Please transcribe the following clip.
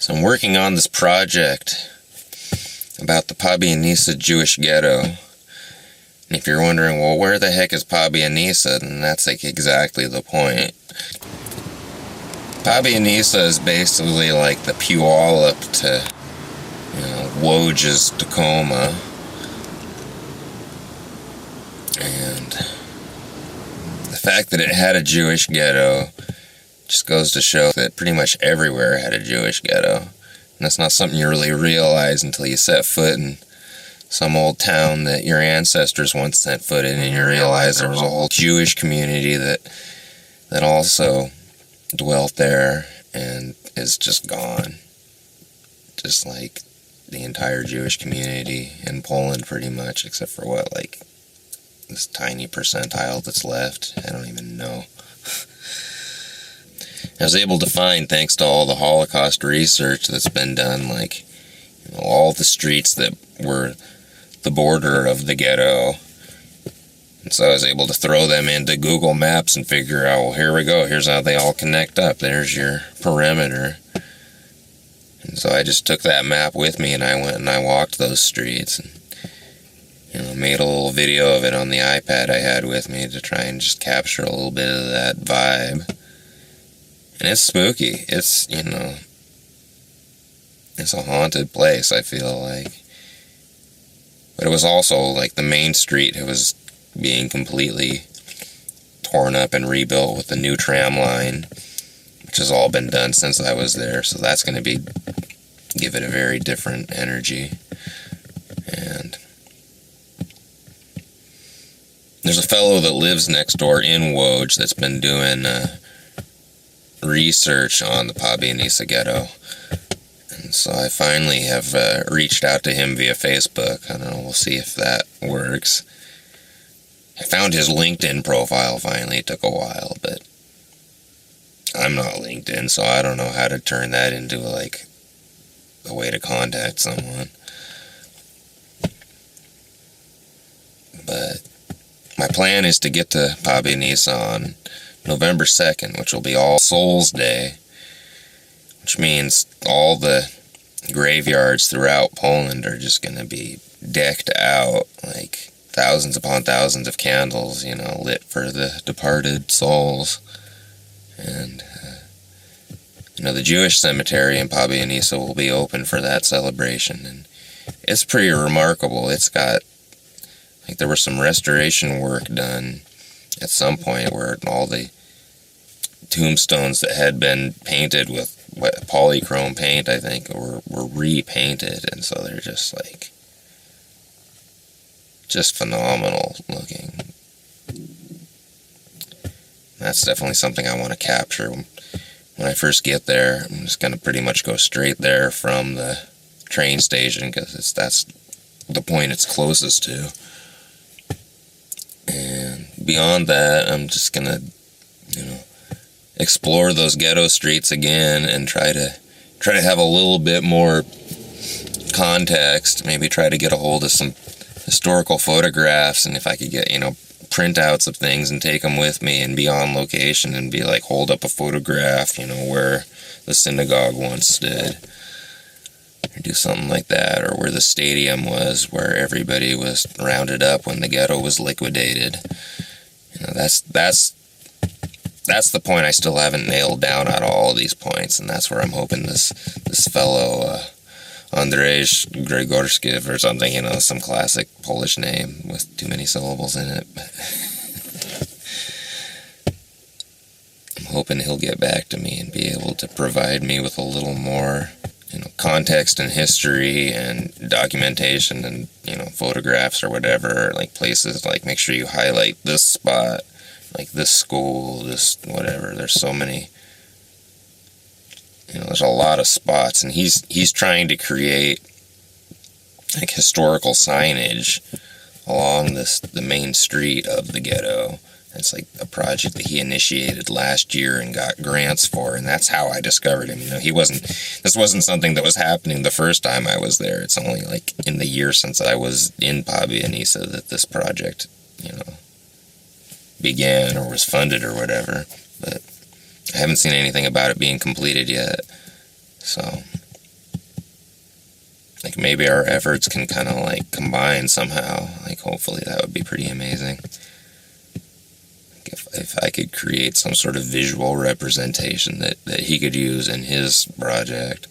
So I'm working on this project about the Pabianice Jewish Ghetto. And if you're wondering, well, where the heck is Pabianice? Then that's like exactly the point. Pabianice is basically like the Puyallup to, Woj's Tacoma. And the fact that it had a Jewish ghetto just goes to show that pretty much everywhere had a Jewish ghetto. And that's not something you really realize until you set foot in some old town that your ancestors once set foot in, and you realize there was a whole Jewish community that also dwelt there and is just gone. Just like the entire Jewish community in Poland pretty much, except for this tiny percentile that's left. I don't even know. I was able to find, thanks to all the Holocaust research that's been done, all the streets that were the border of the ghetto. And so I was able to throw them into Google Maps and figure out, well, here we go. Here's how they all connect up. There's your perimeter. And so I just took that map with me, and I went and I walked those streets and made a little video of it on the iPad I had with me to try and just capture a little bit of that vibe. And it's spooky. It's, it's a haunted place, I feel like. But it was also the main street. It was being completely torn up and rebuilt with the new tram line, which has all been done since I was there. So that's going to give it a very different energy. And there's a fellow that lives next door in Woj that's been doing research on the Pabianice Ghetto. And so I finally have reached out to him via Facebook. I don't know, we'll see if that works. I found his LinkedIn profile finally. It took a while, but I'm not LinkedIn, so I don't know how to turn that into a way to contact someone. But my plan is to get to Pabianice on November 2nd, which will be All Souls Day, which means all the graveyards throughout Poland are just going to be decked out, thousands upon thousands of candles, lit for the departed souls. And, the Jewish cemetery in Pabianice will be open for that celebration, and it's pretty remarkable. It's got, there was some restoration work done at some point where all the tombstones that had been painted with polychrome paint, I think, were repainted, and so they're just phenomenal looking. That's definitely something I want to capture. When I first get there, I'm just going to pretty much go straight there from the train station, because that's the point it's closest to. And beyond that, I'm just going to, explore those ghetto streets again and try to have a little bit more context, maybe try to get a hold of some historical photographs, and if I could get, printouts of things and take them with me and be on location and be hold up a photograph, where the synagogue once stood, or do something like that, or where the stadium was, where everybody was rounded up when the ghetto was liquidated. That's the point I still haven't nailed down out of all these points, and that's where I'm hoping this fellow, Andrzej Grzegorski or something, some classic Polish name with too many syllables in it. I'm hoping he'll get back to me and be able to provide me with a little more, context and history and documentation and, photographs or whatever, places, make sure you highlight this spot, this school, this whatever. There's so many, there's a lot of spots, and he's trying to create historical signage along the main street of the ghetto. It's a project that he initiated last year and got grants for, and that's how I discovered him. This wasn't something that was happening the first time I was there. It's only in the year since I was in Pabianice that this project, began or was funded or whatever, but I haven't seen anything about it being completed yet. So like maybe our efforts can kind of like combine somehow. Like hopefully that would be pretty amazing. If I could create some sort of visual representation that he could use in his project.